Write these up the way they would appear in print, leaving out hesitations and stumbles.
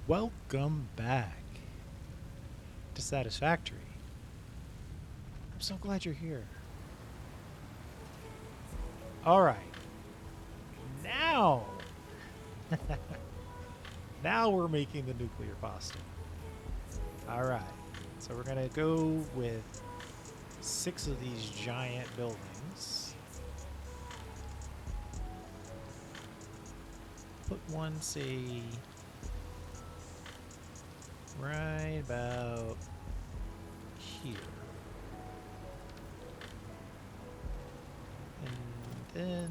Welcome back to Satisfactory. I'm so glad you're here. Alright. Now! Now we're making the nuclear pasta. Alright. So we're going to go with 6 of these giant buildings. Put one, say, right about here. And then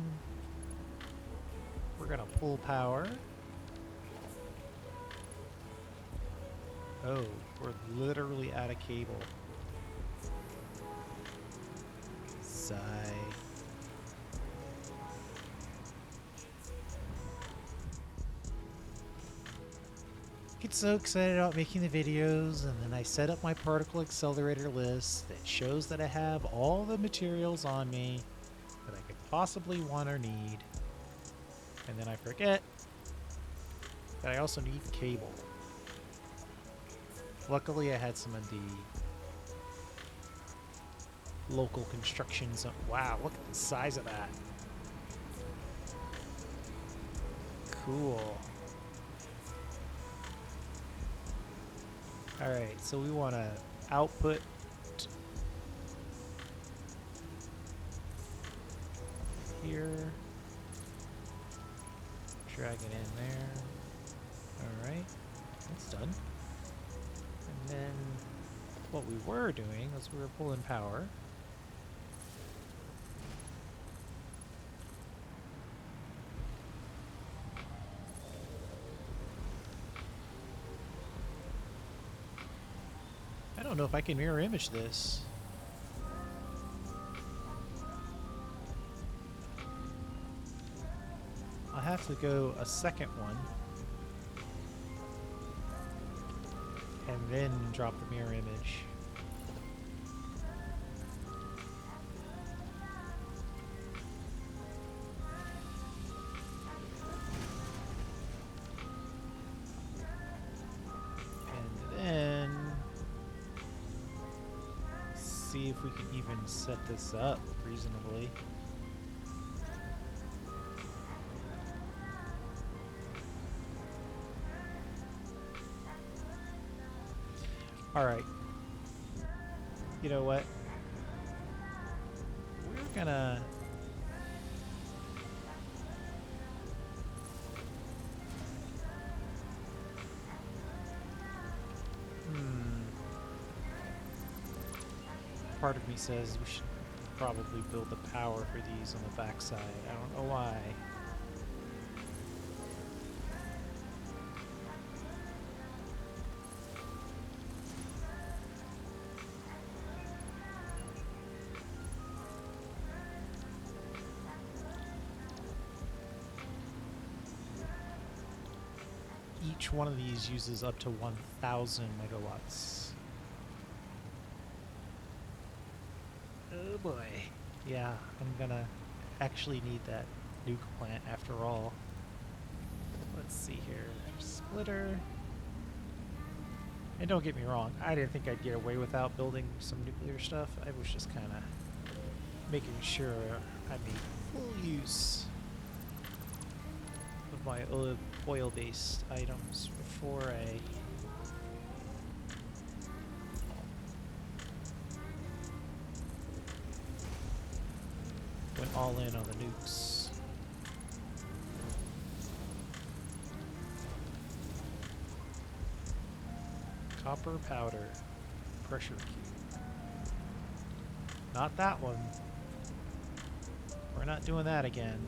we're gonna pull power. Oh, we're literally out of cable. Sigh. Get so excited about making the videos, and then I set up my Particle Accelerator list that shows that I have all the materials on me that I could possibly want or need. And then I forget that I also need cable. Luckily I had some of the local construction zone. Wow, look at the size of that. Cool. Alright, so we want to output here. Drag it in there. Alright, that's done. And then what we were doing was we were pulling power. I don't know if I can mirror image this. I'll have to go a second one and then drop the mirror image. And then see if we can even set this up reasonably. Alright. You know what? We're gonna... Part of me says we should probably build the power for these on the backside. I don't know why. Each one of these uses up to 1,000 megawatts. Oh boy. Yeah, I'm gonna actually need that nuke plant after all. Let's see here. Splitter. And don't get me wrong, I didn't think I'd get away without building some nuclear stuff. I was just kind of making sure I made full use of my oil-based items before I went all in on the nukes. Copper powder. Pressure cube. Not that one. We're not doing that again.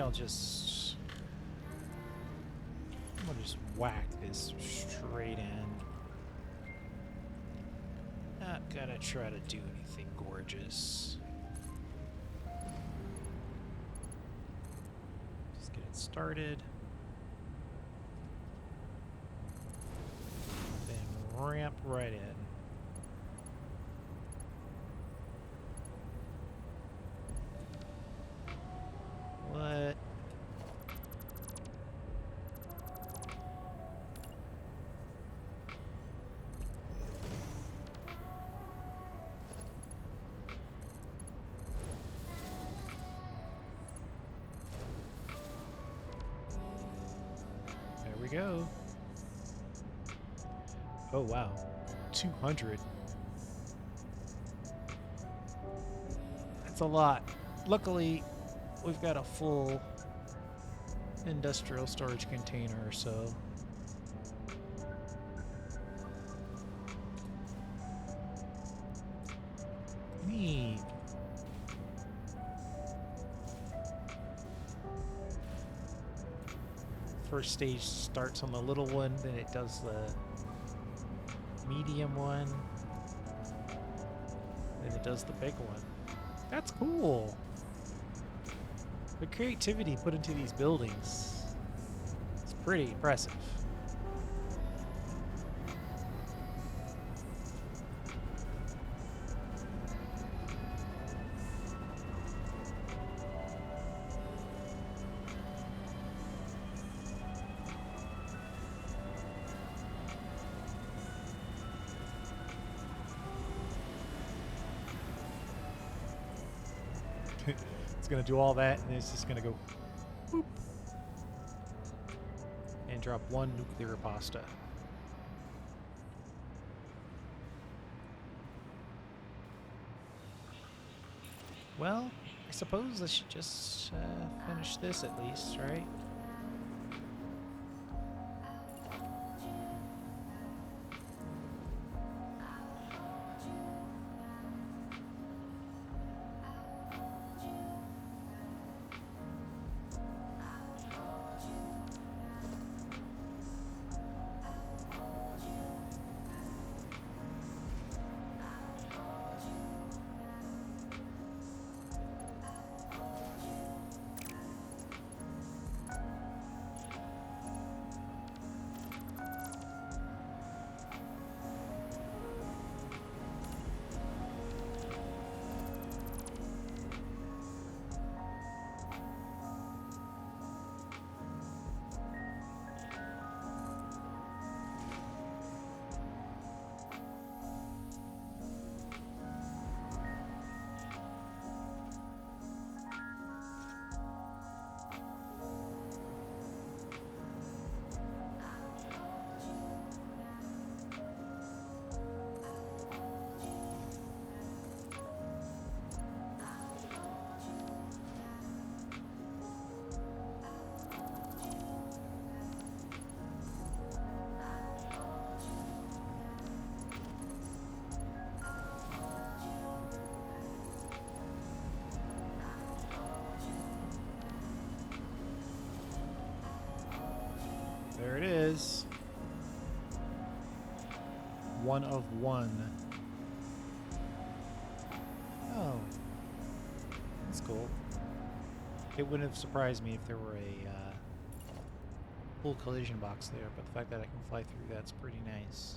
I'll just whack this straight in. Not gonna try to do anything gorgeous. Just get it started. Then ramp right in. What? There we go. Oh wow, 200. That's a lot. Luckily, we've got a full industrial storage container, so neat. First stage starts on the little one, then it does the medium one, then it does the big one. That's cool. The creativity put into these buildings is pretty impressive. It's going to do all that, and it's just going to go boop, and drop one nuclear pasta. Well, I suppose I should just finish this at least, right? There it is. One of one. Oh. That's cool. It wouldn't have surprised me if there were a full collision box there, but the fact that I can fly through that's pretty nice.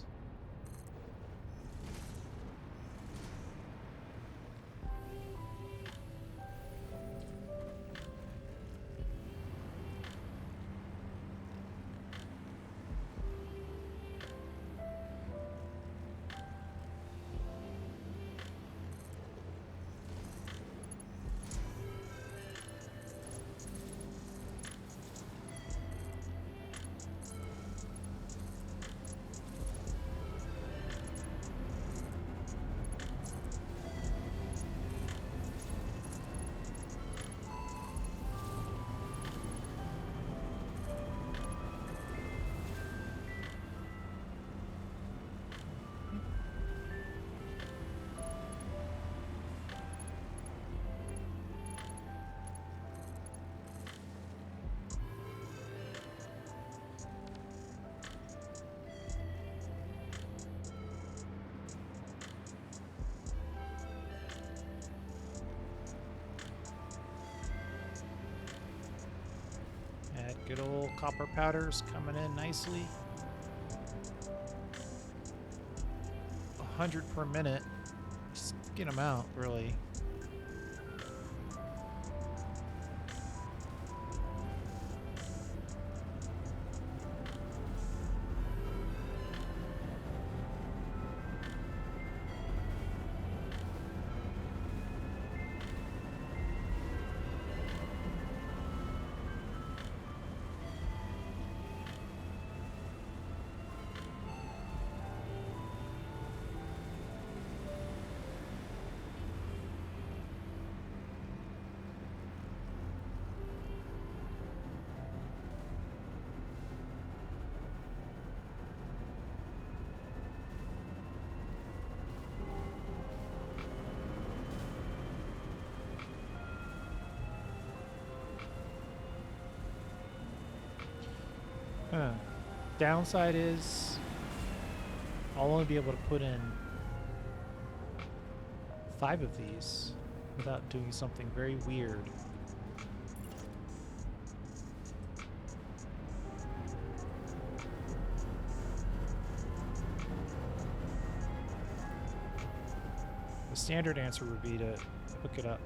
Good old copper powder's coming in nicely. 100 per minute. Just get them out, really. Huh. Downside is I'll only be able to put in 5 of these without doing something very weird. The standard answer would be to hook it up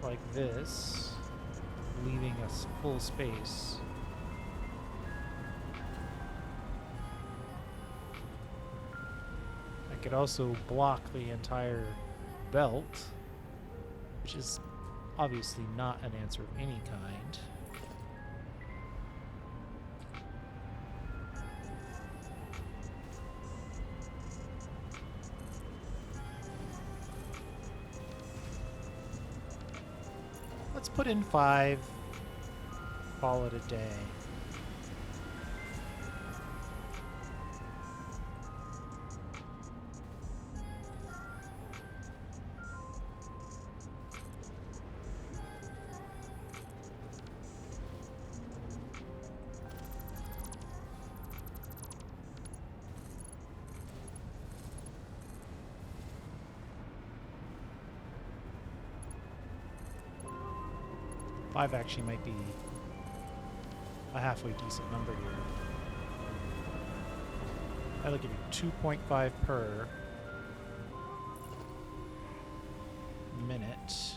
like this, leaving us full space. I could also block the entire belt, which is obviously not an answer of any kind. Let's put in 5, call it a day. Five actually might be a halfway decent number here. That'll give you 2.5 per minute.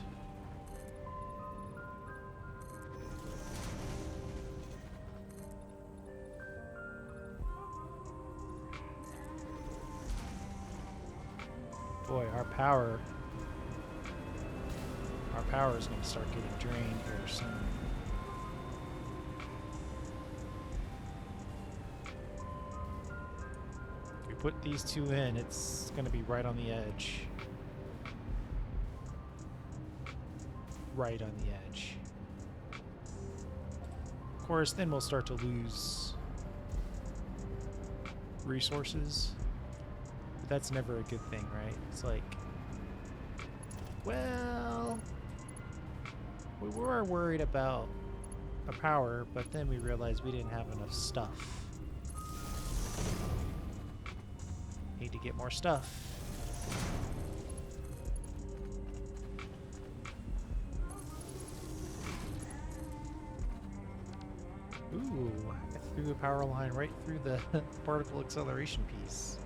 Boy, our power is going to start getting drained here soon. If we put these 2 in, it's going to be right on the edge. Right on the edge. Of course, then we'll start to lose resources. But that's never a good thing, right? It's like, well, we were worried about our power, but then we realized we didn't have enough stuff. Need to get more stuff. Ooh, I threw the power line right through the particle acceleration piece.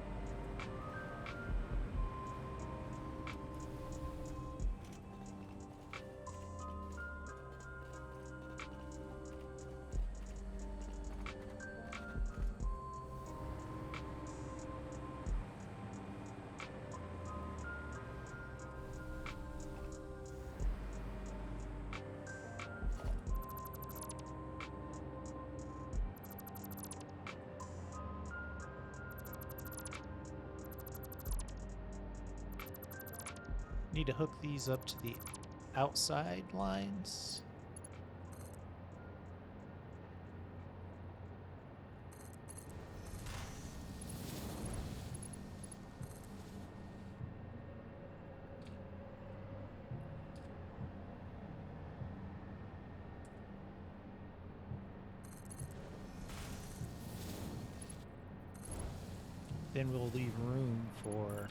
Need to hook these up to the outside lines. Then we'll leave room for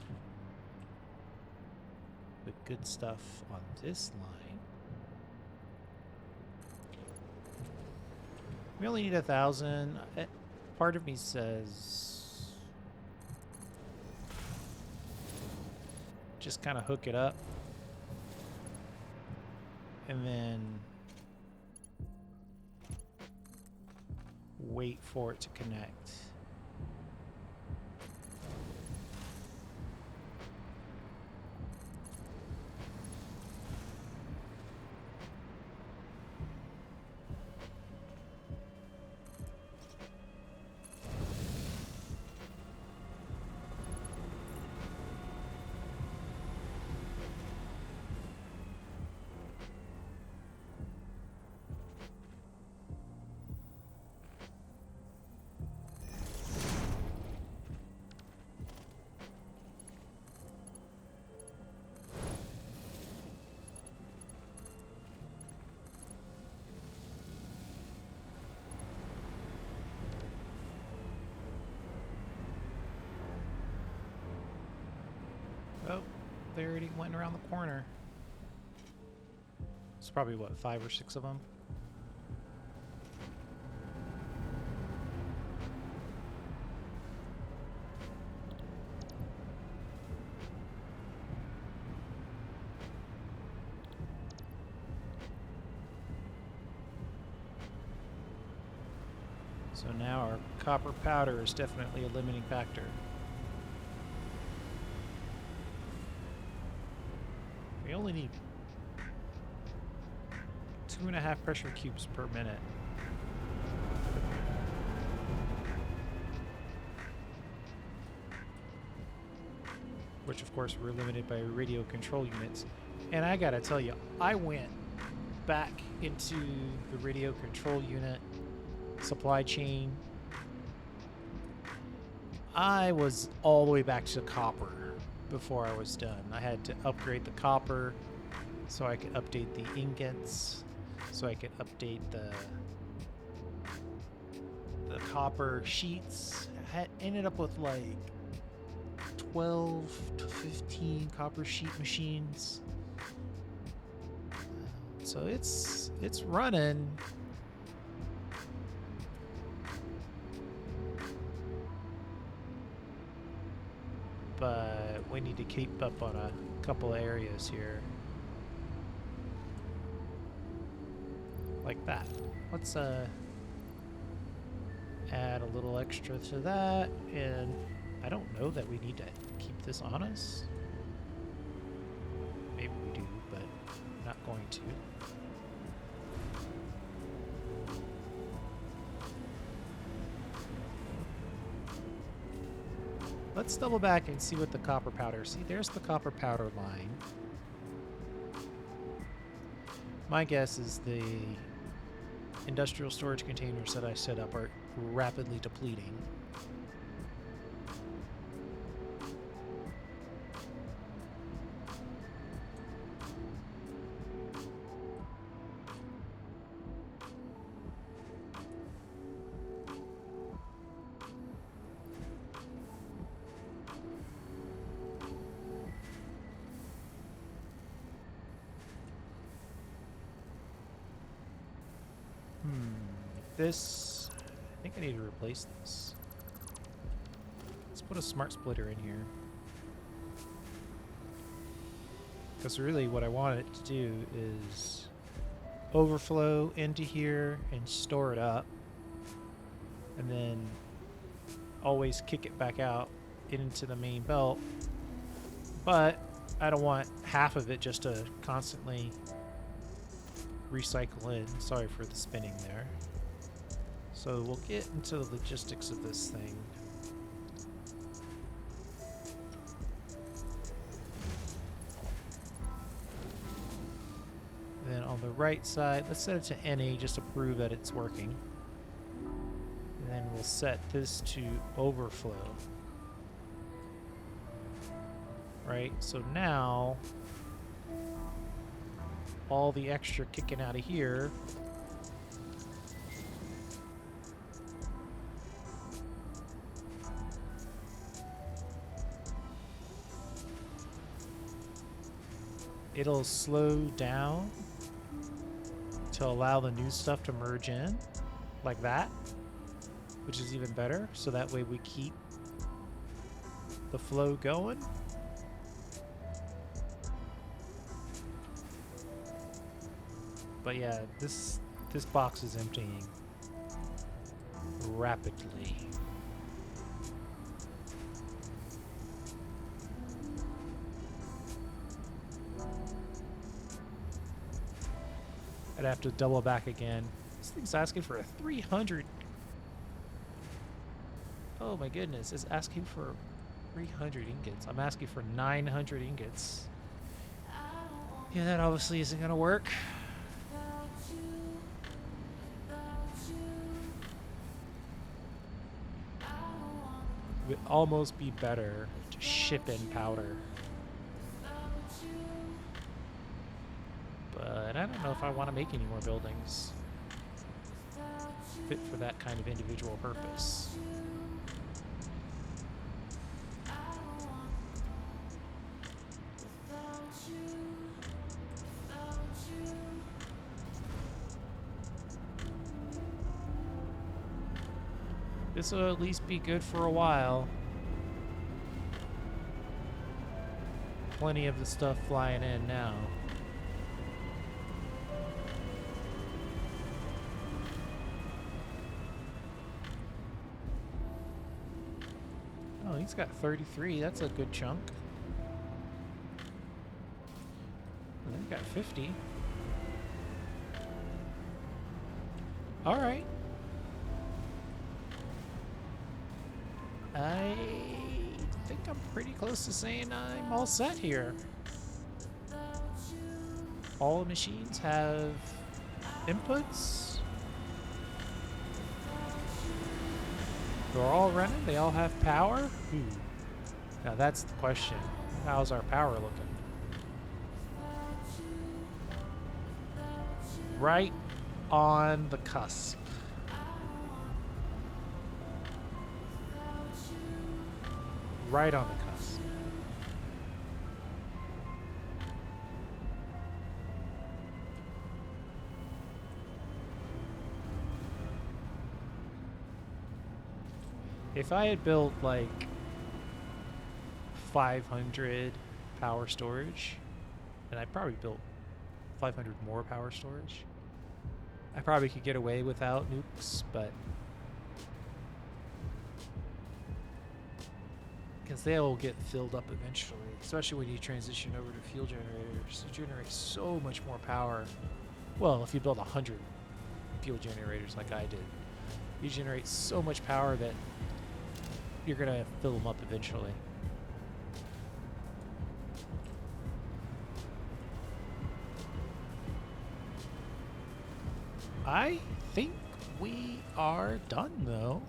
the good stuff on this line. We only need 1,000. Part of me says just kind of hook it up and then wait for it to connect. Oh, they already went around the corner. It's probably, what, 5 or 6 of them? So now our copper powder is definitely a limiting factor. We only need 2.5 pressure cubes per minute. Which, of course, we're limited by radio control units. And I gotta tell you, I went back into the radio control unit supply chain. I was all the way back to copper before I was done. I had to upgrade the copper so I could update the ingots, so I could update the copper sheets. I had ended up with like 12 to 15 copper sheet machines. So it's running. But we need to keep up on a couple of areas here. Like that. Let's add a little extra to that, and I don't know that we need to keep this on us. Maybe we do, but I'm not going to. Let's double back and see what the copper powder. See, there's the copper powder line. My guess is the industrial storage containers that I set up are rapidly depleting. This, I think I need to replace this. Let's put a smart splitter in here. Because really what I want it to do is overflow into here and store it up. And then always kick it back out into the main belt. But I don't want half of it just to constantly recycle in. Sorry for the spinning there. So we'll get into the logistics of this thing. Then on the right side, let's set it to NA just to prove that it's working. And then we'll set this to overflow. Right, so now all the extra kicking out of here it'll slow down to allow the new stuff to merge in. like that, which is even better. So that way we keep the flow going. But yeah, this box is emptying rapidly. I'd have to double back again. This thing's asking for a 300. Oh my goodness, it's asking for 300 ingots. I'm asking for 900 ingots. Yeah, that obviously isn't gonna work. It would almost be better to ship in powder. But I don't know if I want to make any more buildings fit for that kind of individual purpose. This will at least be good for a while. Plenty of the stuff flying in now. Oh, he's got 33. That's a good chunk. And then he got 50. All right. I think I'm pretty close to saying I'm all set here. All the machines have inputs. They're all running. They all have power. Ooh. Now that's the question. How's our power looking? Right on the cusp. Right on the cusp. If I had built like 500 power storage, and I probably built 500 more power storage, I probably could get away without nukes, but because they'll get filled up eventually, especially when you transition over to fuel generators. You generate so much more power. Well, if you build 100 fuel generators like I did, you generate so much power that you're going to fill them up eventually. I think we are done, though.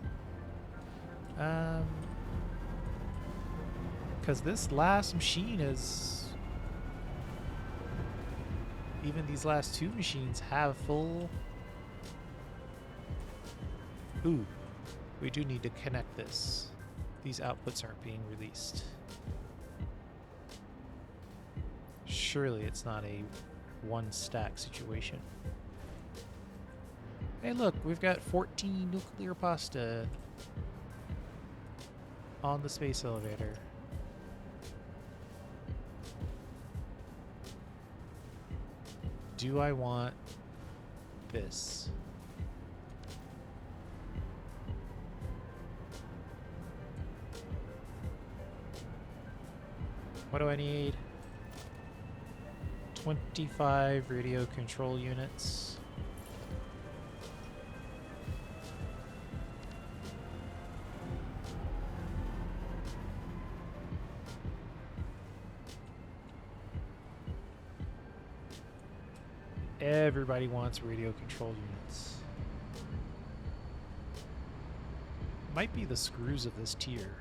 Because this last machine is... Even these last two machines have full... Ooh, we do need to connect this. These outputs aren't being released. Surely it's not a one stack situation. Hey look, we've got 14 nuclear pasta on the space elevator. Do I want this? What do I need? 25 radio control units. Everybody wants radio control units. Might be the screws of this tier.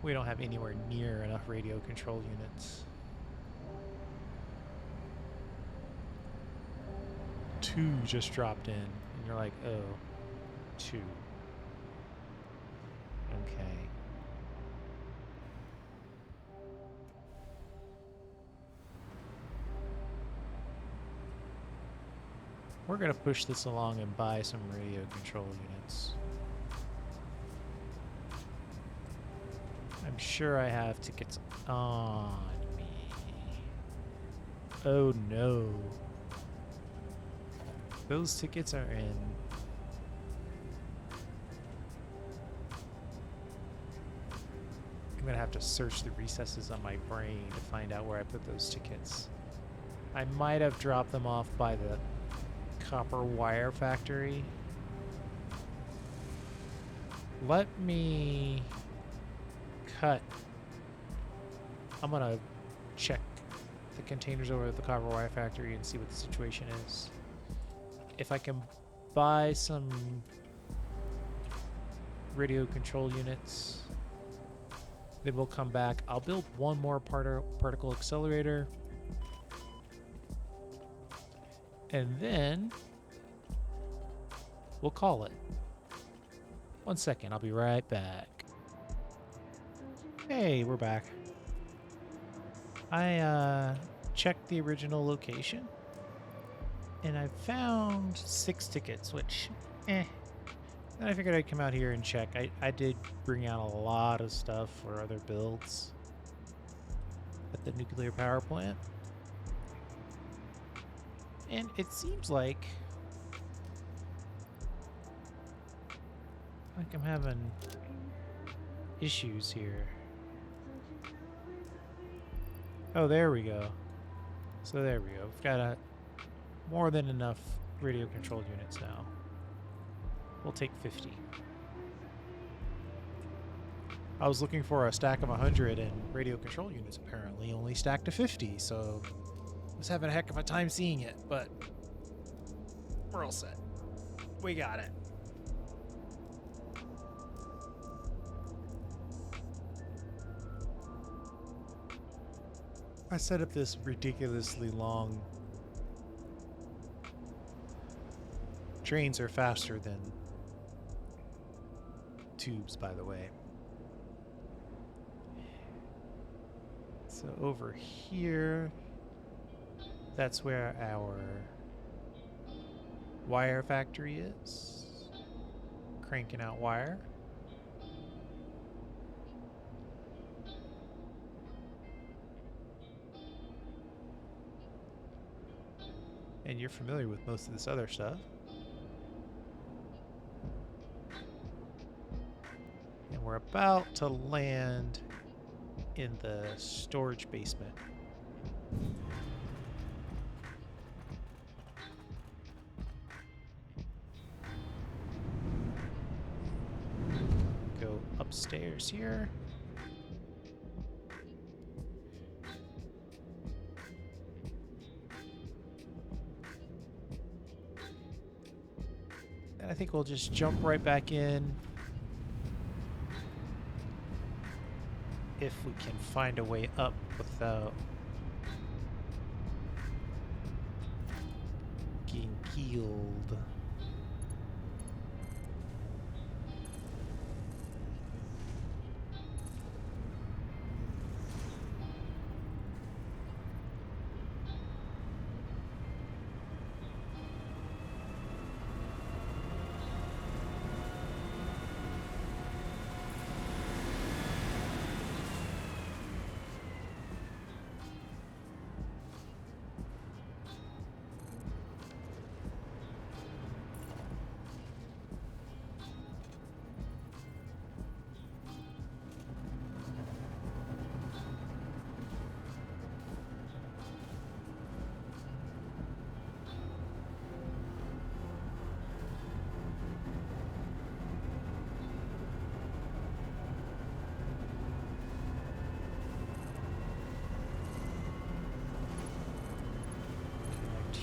We don't have anywhere near enough radio control units. 2 just dropped in you're like, oh, 2. Okay. We're going to push this along and buy some radio control units. I'm sure I have tickets on me. Oh no. Those tickets are in. I'm gonna have to search the recesses on my brain to find out where I put those tickets. I might have dropped them off by the copper wire factory. Let me cut. I'm gonna check the containers over at the copper wire factory and see what the situation is. If I can buy some radio control units, then we'll come back. I'll build one more particle accelerator, and then we'll call it. 1 second, I'll be right back. Hey, we're back. I checked the original location, and I found 6 tickets, which, Then I figured I'd come out here and check. I did bring out a lot of stuff for other builds at the nuclear power plant. And it seems like I'm having issues here. Oh, there we go. So there we go. We've got more than enough radio control units now. We'll take 50. I was looking for a stack of 100, and radio control units apparently only stacked to 50, so I was having a heck of a time seeing it, but we're all set. We got it. I set up this ridiculously long. Trains are faster than tubes, by the way. So over here, that's where our wire factory is. Cranking out wire. And you're familiar with most of this other stuff. And we're about to land in the storage basement. Go upstairs here. And I think we'll just jump right back in if we can find a way up without getting killed.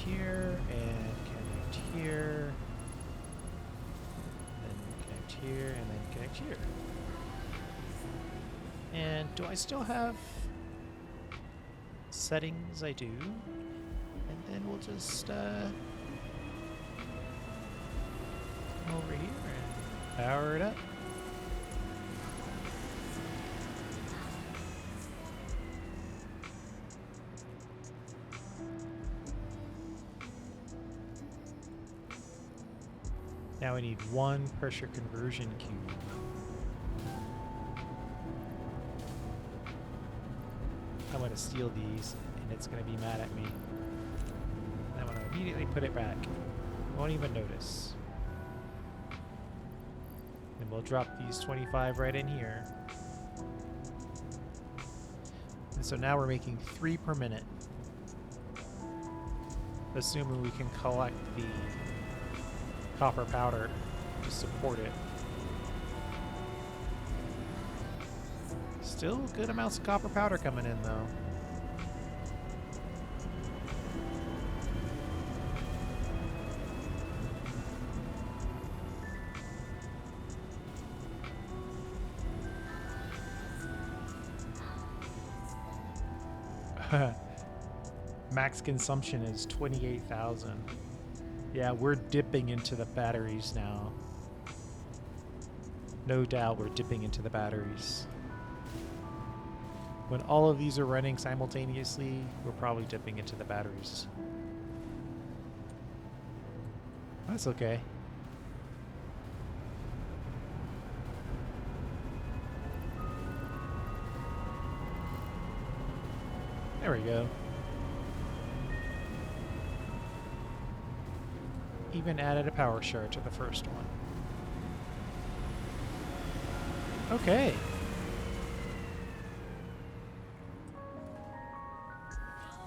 Here and connect here, then connect here, and then connect here. And do I still have settings? I do. And then we'll just Come over here and power it up. Now we need one pressure conversion cube. I'm going to steal these, and it's going to be mad at me. I'm going to immediately put it back. Won't even notice. And we'll drop these 25 right in here. And so now we're making 3 per minute. Assuming we can collect the copper powder to support it. Still good amounts of copper powder coming in though. Max consumption is 28,000. Yeah, we're dipping into the batteries now. No doubt we're dipping into the batteries. When all of these are running simultaneously, we're probably dipping into the batteries. That's okay. There we go. Even added a power shard to the first one. Okay.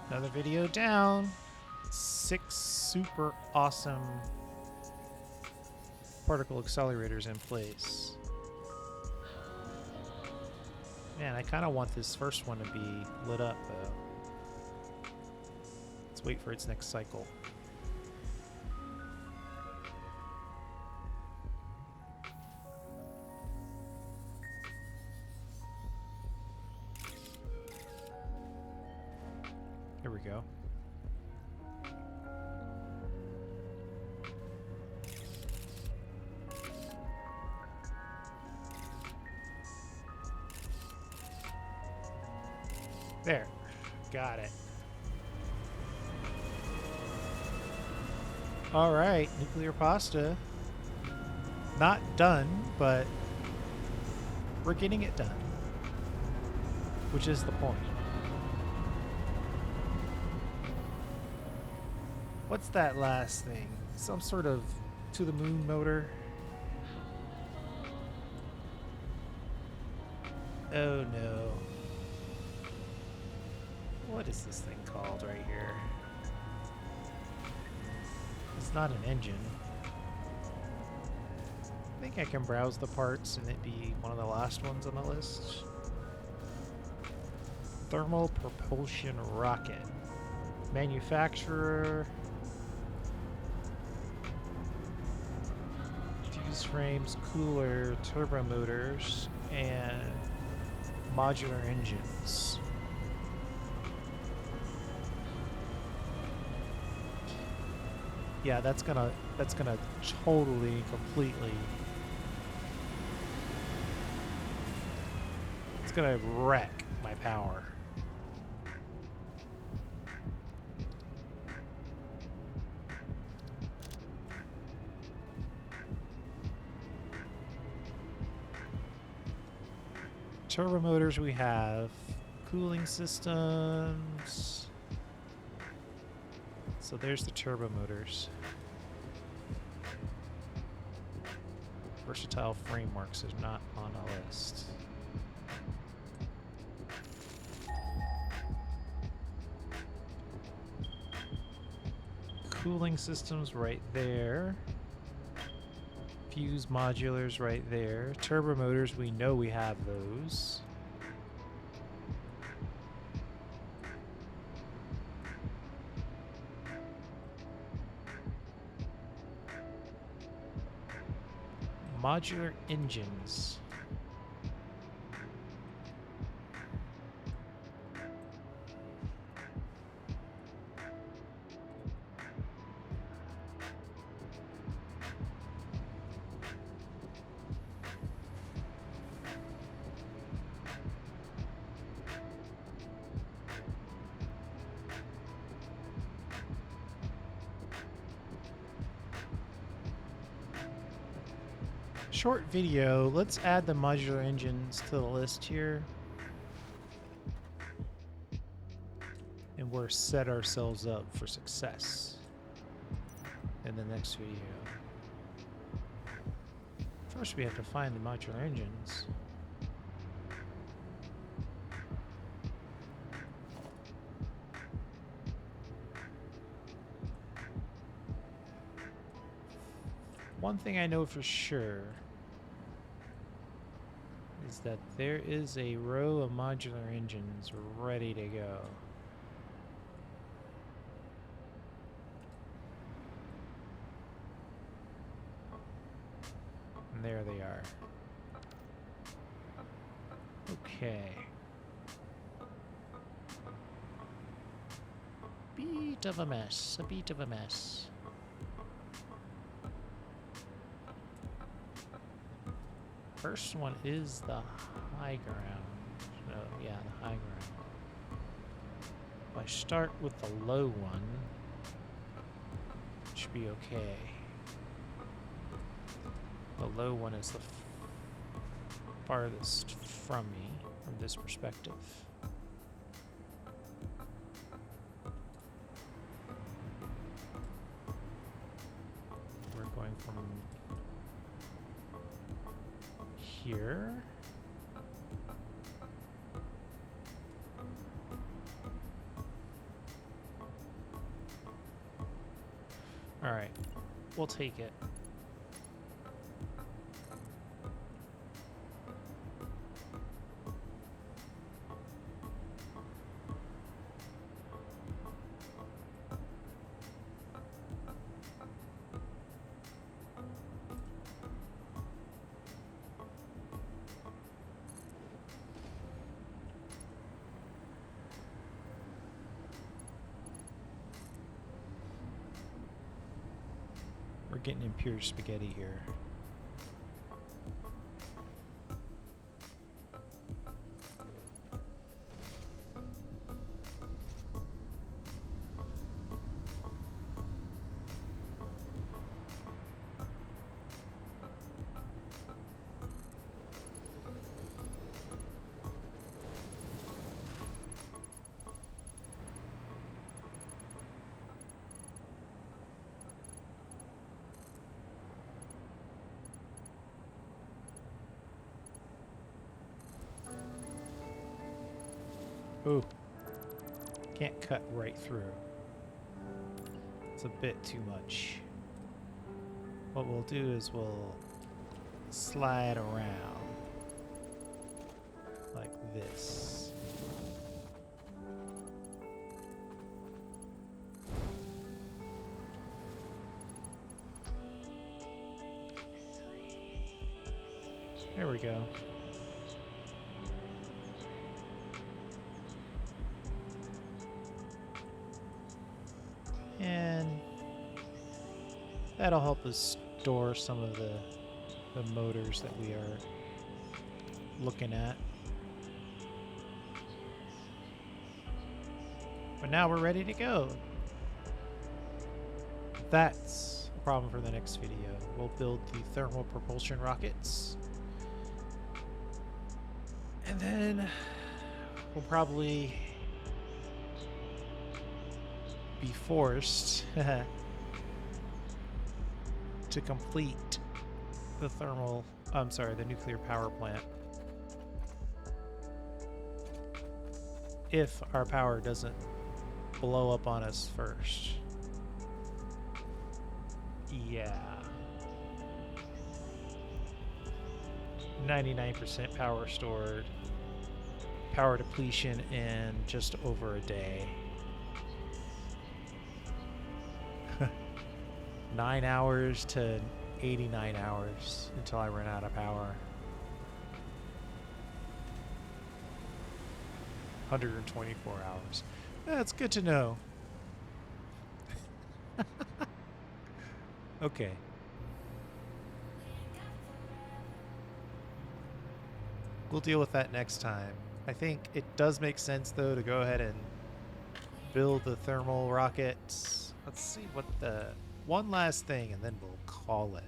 Another video down. 6 super awesome particle accelerators in place. Man, I kind of want this first one to be lit up though. Let's wait for its next cycle. Here we go. There. Got it. All right, nuclear pasta. Not done, but we're getting it done, which is the point. What's that last thing? Some sort of to the moon motor? Oh no. What is this thing called right here? It's not an engine. I think I can browse the parts and it be one of the last ones on the list. Thermal propulsion rocket. Manufacturer. Fuse frames, cooler, turbo motors, and modular engines. Yeah, that's gonna totally, completely. It's gonna wreck my power. Turbo motors we have, cooling systems. So there's the turbo motors. Versatile frameworks is not on a list. Cooling systems right there. Fuse modulars right there. Turbo motors, we know we have those. Modular engines. Short video. Let's add the modular engines to the list here. And we're set ourselves up for success in the next video. First, we have to find the modular engines. One thing I know for sure is that there is a row of modular engines ready to go. And there they are. Okay. Bit of a mess, a bit of a mess. First one is the high ground. No, yeah, the high ground. If I start with the low one, it should be okay. The low one is the farthest from me, from this perspective. We're going from here. All right, we'll take it. We're getting impure spaghetti here. Ooh, can't cut right through. It's a bit too much. What we'll do is we'll slide around like this. There we go. And that'll help us store some of the motors that we are looking at. But now we're ready to go. That's a problem for the next video. We'll build the thermal propulsion rockets. And then we'll probably be forced to complete the the nuclear power plant if our power doesn't blow up on us first. Yeah. 99% power stored. Power depletion in just over a day. 9 hours to 89 hours until I run out of power. 124 hours. That's good to know. Okay. We'll deal with that next time. I think it does make sense, though, to go ahead and build the thermal rockets. Let's see what the... One last thing, and then we'll call it.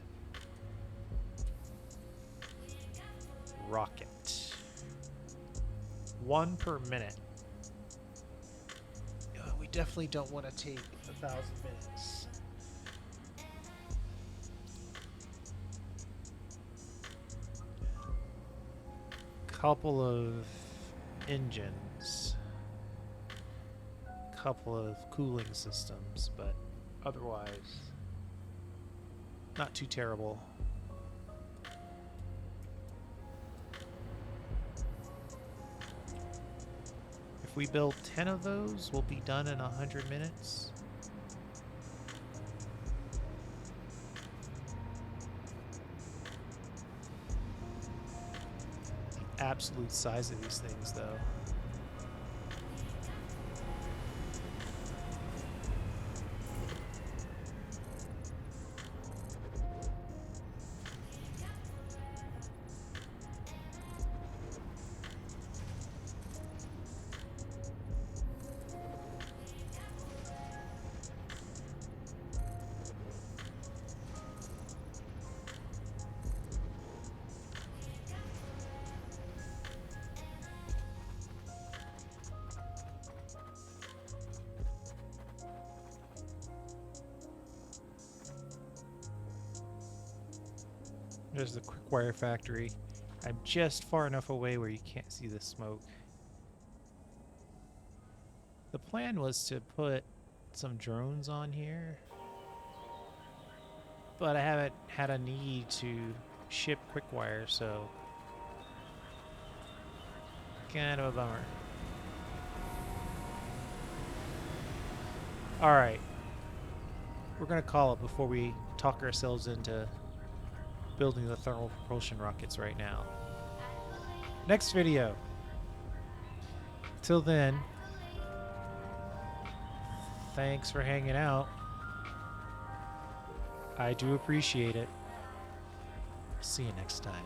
rocket. 1 per minute. We definitely don't want to take 1,000 minutes. Couple of engines. Couple of cooling systems, but otherwise not too terrible. If we build 10 of those, we'll be done in 100 minutes. The absolute size of these things, though. There's the quick wire factory. I'm just far enough away where you can't see the smoke. The plan was to put some drones on here, but I haven't had a need to ship quick wire, so kind of a bummer. Alright, we're gonna call it before we talk ourselves into building the thermal propulsion rockets right now. Next video. Till then, thanks for hanging out. I do appreciate it. See you next time.